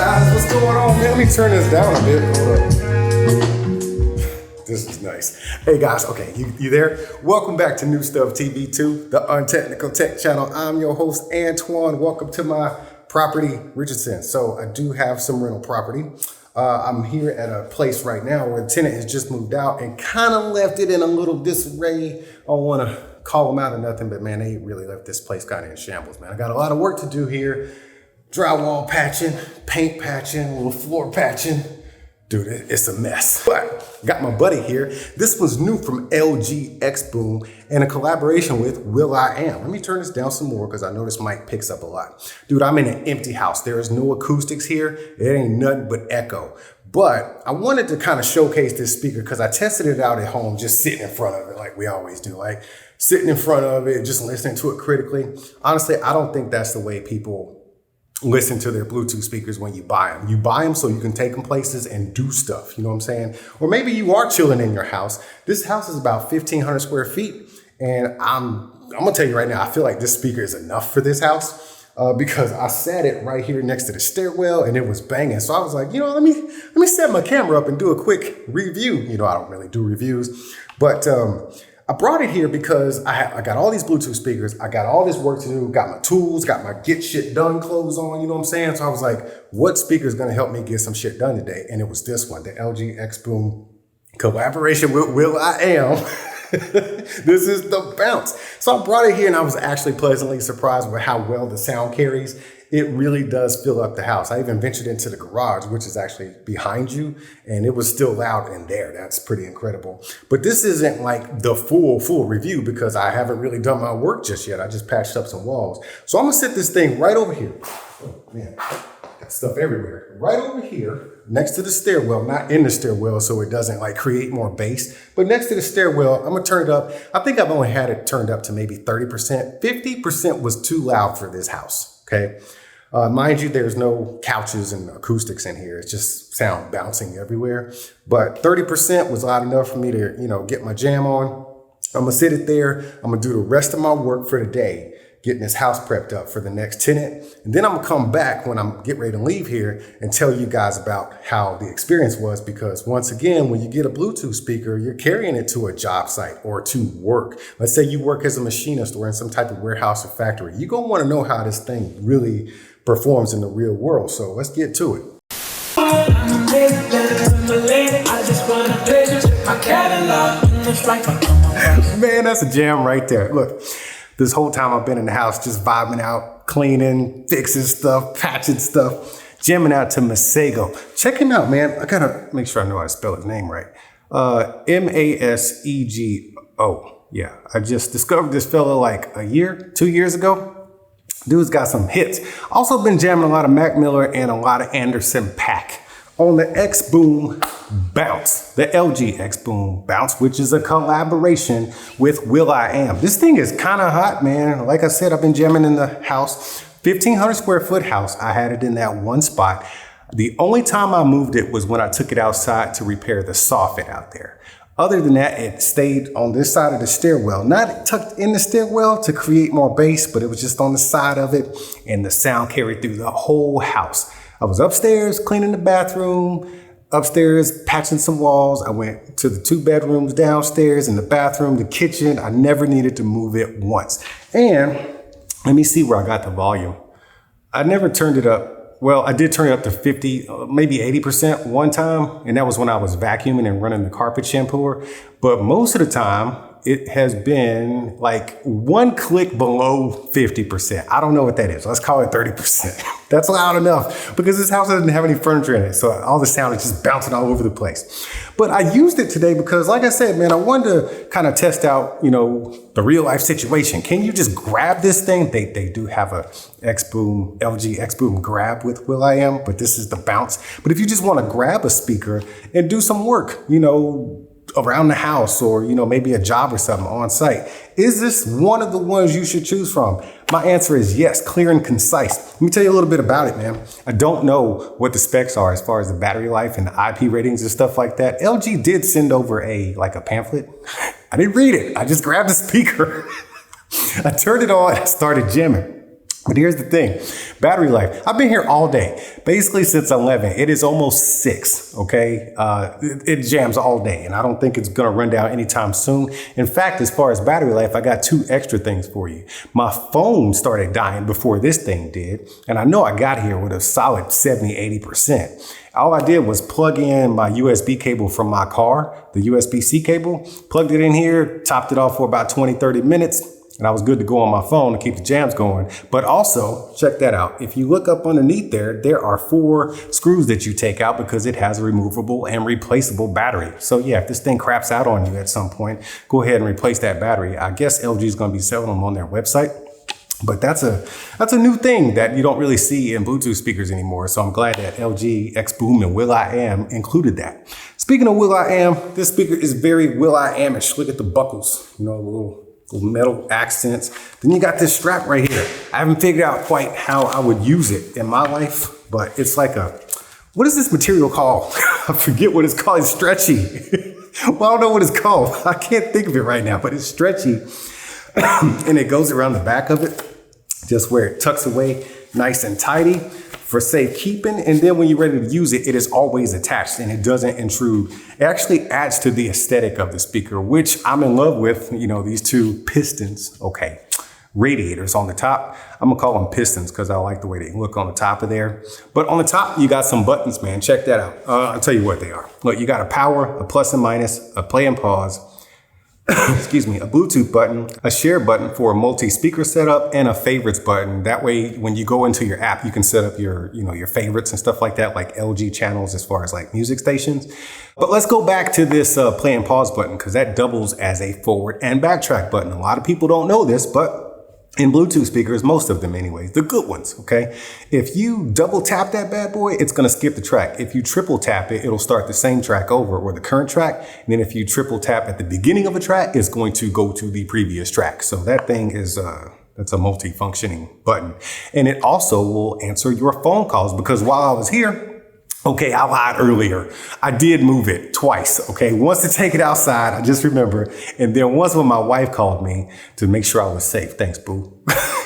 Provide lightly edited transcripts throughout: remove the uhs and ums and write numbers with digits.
guys, what's going on, man? Let me turn this down a bit. Hold up. This is nice. Hey guys, okay, you there? Welcome back to New Stuff TV 2, the Untechnical Tech channel. I'm your host, Antoine. Welcome to my property, Richardson. So I do have some rental property. I'm here at a place right now where the tenant has just moved out and kind of left it in a little disarray. I don't want to call them out or nothing, but man, they really left this place kind of in shambles, man. I got a lot of work to do here. Drywall patching, paint patching, a little floor patching. Dude, it's a mess. But got my buddy here. This was new from LG Xboom and a collaboration with will.i.am. Let me turn this down some more because I know this mic picks up a lot. Dude, I'm in an empty house. There is no acoustics here. It ain't nothing but echo. But I wanted to kind of showcase this speaker because I tested it out at home, just sitting in front of it like we always do. Like sitting in front of it, just listening to it critically. Honestly, I don't think that's the way people listen to their Bluetooth speakers when you buy them. You buy them so you can take them places and do stuff, you know what I'm saying? Or maybe you are chilling in your house. This house is about 1,500 square feet. And I'm gonna tell you right now, I feel like this speaker is enough for this house because I sat it right here next to the stairwell and it was banging. So I was like, you know, let me set my camera up and do a quick review. You know, I don't really do reviews, but I brought it here because I got all these Bluetooth speakers. I got all this work to do, got my tools, got my get shit done clothes on, you know what I'm saying? So I was like, what speaker is gonna help me get some shit done today? And it was this one, the LG Xboom collaboration with will.i.am. This is the bounce. So I brought it here and I was actually pleasantly surprised with how well the sound carries. It really does fill up the house. I even ventured into the garage, which is actually behind you, and it was still loud in there. That's pretty incredible. But this isn't like the full review because I haven't really done my work just yet. I just patched up some walls. So I'm gonna sit this thing right over here. Oh man, got stuff everywhere. Right over here, next to the stairwell, not in the stairwell so it doesn't like create more bass, but next to the stairwell, I'm gonna turn it up. I think I've only had it turned up to maybe 30%. 50% was too loud for this house, okay? Mind you, there's no couches and acoustics in here. It's just sound bouncing everywhere. But 30% was loud enough for me to, you know, get my jam on. I'm gonna sit it there. I'm gonna do the rest of my work for the day, getting this house prepped up for the next tenant. And then I'm gonna come back when I'm getting ready to leave here and tell you guys about how the experience was. Because once again, when you get a Bluetooth speaker, you're carrying it to a job site or to work. Let's say you work as a machinist or in some type of warehouse or factory. You're gonna wanna know how this thing really performs in the real world. So let's get to it. Man, that's a jam right there. Look, this whole time I've been in the house just vibing out, cleaning, fixing stuff, patching stuff, jamming out to Masego. Check him out, man. I gotta make sure I know how to spell his name right. Masego. Yeah, I just discovered this fella like 2 years ago. Dude's got some hits. Also been jamming a lot of Mac Miller and a lot of Anderson .Paak on the Xboom Bounce, the LG Xboom Bounce, which is a collaboration with will.i.am. This thing is kind of hot, man. Like I said, I've been jamming in the house, 1,500 square foot house. I had it in that one spot. The only time I moved it was when I took it outside to repair the soffit out there. Other than that, it stayed on this side of the stairwell, not tucked in the stairwell to create more bass, but it was just on the side of it and the sound carried through the whole house. I was upstairs cleaning the bathroom, upstairs patching some walls. I went to the 2 bedrooms downstairs in the bathroom, the kitchen. I never needed to move it once. And let me see where I got the volume. I never turned it up. Well, I did turn it up to 50, maybe 80% one time, and that was when I was vacuuming and running the carpet shampooer. But most of the time, it has been like one click below 50%. I don't know what that is. Let's call it 30%. That's loud enough because this house doesn't have any furniture in it. So all the sound is just bouncing all over the place. But I used it today because, like I said, man, I wanted to kind of test out, you know, the real life situation. Can you just grab this thing? They do have a Xboom, LG Xboom grab with will.i.am, but this is the bounce. But if you just want to grab a speaker and do some work, you know, around the house or, you know, maybe a job or something on site. Is this one of the ones you should choose from? My answer is yes, clear and concise. Let me tell you a little bit about it, man. I don't know what the specs are as far as the battery life and the IP ratings and stuff like that. LG did send over a pamphlet. I didn't read it. I just grabbed the speaker. I turned it on and started jamming. But here's the thing, battery life. I've been here all day, basically since 11. It is almost 6, okay? It jams all day, and I don't think it's gonna run down anytime soon. In fact, as far as battery life, I got 2 extra things for you. My phone started dying before this thing did, and I know I got here with a solid 70, 80%. All I did was plug in my USB cable from my car, the USB-C cable, plugged it in here, topped it off for about 20, 30 minutes, and I was good to go on my phone to keep the jams going. But also, check that out. If you look up underneath there are 4 screws that you take out because it has a removable and replaceable battery. So yeah, if this thing craps out on you at some point, go ahead and replace that battery. I guess LG is going to be selling them on their website. But that's a new thing that you don't really see in Bluetooth speakers anymore. So I'm glad that LG, Xboom, and will.i.am included that. Speaking of will.i.am, this speaker is very will.i.am-ish. Look at the buckles, you know, little metal accents. Then you got this strap right here. I haven't figured out quite how I would use it in my life, but it's like what is this material called? I forget what it's called. It's stretchy. Well, I don't know what it's called. I can't think of it right now, but it's stretchy. And it goes around the back of it, just where it tucks away nice and tidy for safekeeping. And then when you're ready to use it, it is always attached and it doesn't intrude. It actually adds to the aesthetic of the speaker, which I'm in love with. You know, these 2 pistons, okay, radiators on the top. I'm gonna call them pistons because I like the way they look on the top of there. But on the top, you got some buttons, man. Check that out. I'll tell you what they are. Look, you got a power, a plus and minus, a play and pause, excuse me, a Bluetooth button, a share button for a multi-speaker setup, and a favorites button. That way, when you go into your app, you can set up your favorites and stuff like that, like LG channels as far as like music stations. But let's go back to this play and pause button because that doubles as a forward and backtrack button. A lot of people don't know this, but in Bluetooth speakers, most of them anyways, the good ones, okay? If you double tap that bad boy, it's gonna skip the track. If you triple tap it, it'll start the same track over or the current track. And then if you triple tap at the beginning of a track, it's going to go to the previous track. So that thing is, that's a multi-functioning button. And it also will answer your phone calls because while I was here, okay, I lied earlier. I did move it twice, okay? Once to take it outside, I just remember. And then once when my wife called me to make sure I was safe. Thanks, boo.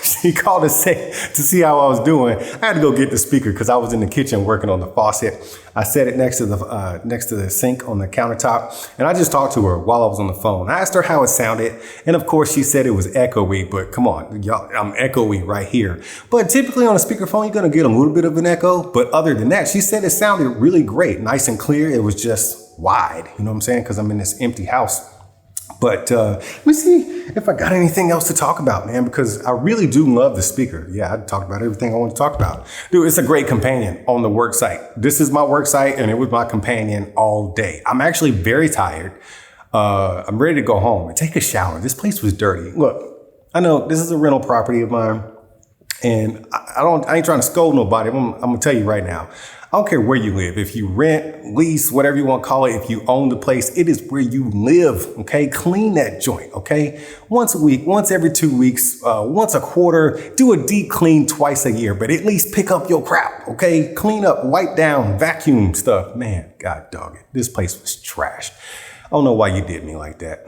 She called to see how I was doing. I had to go get the speaker because I was in the kitchen working on the faucet. I set it next to the sink on the countertop. And I just talked to her while I was on the phone. I asked her how it sounded. And of course, she said it was echoey. But come on, y'all, I'm echoey right here. But typically on a speakerphone, you're going to get a little bit of an echo. But other than that, she said it sounded really great, nice and clear. It was just wide, you know what I'm saying? Because I'm in this empty house. But let me see if I got anything else to talk about, man, because I really do love the speaker. Yeah, I talked about everything I want to talk about. Dude, it's a great companion on the work site. This is my work site, and it was my companion all day. I'm actually very tired. I'm ready to go home and take a shower. This place was dirty. Look, I know this is a rental property of mine, and I ain't trying to scold nobody. I'm gonna tell you right now. I don't care where you live. If you rent, lease, whatever you want to call it, if you own the place, it is where you live, okay? Clean that joint, okay? Once a week, once every 2 weeks, once a quarter, do a deep clean twice a year, but at least pick up your crap, okay? Clean up, wipe down, vacuum stuff. Man, God dog it. This place was trash. I don't know why you did me like that.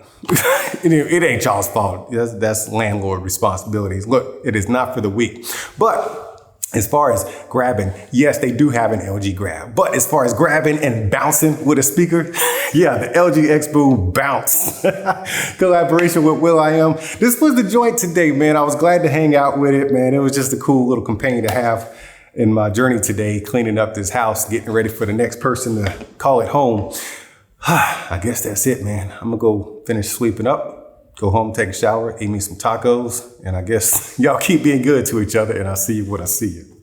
It ain't y'all's fault. That's landlord responsibilities. Look, it is not for the weak. But as far as grabbing, yes, they do have an LG grab. But as far as grabbing and bouncing with a speaker, yeah, the LG Xboom bounce. Collaboration with will.i.am. This was the joint today, man. I was glad to hang out with it, man. It was just a cool little companion to have in my journey today, cleaning up this house, getting ready for the next person to call it home. I guess that's it, man. I'm gonna go finish sweeping up, go home, take a shower, eat me some tacos, and I guess y'all keep being good to each other, and I'll see you when I see you.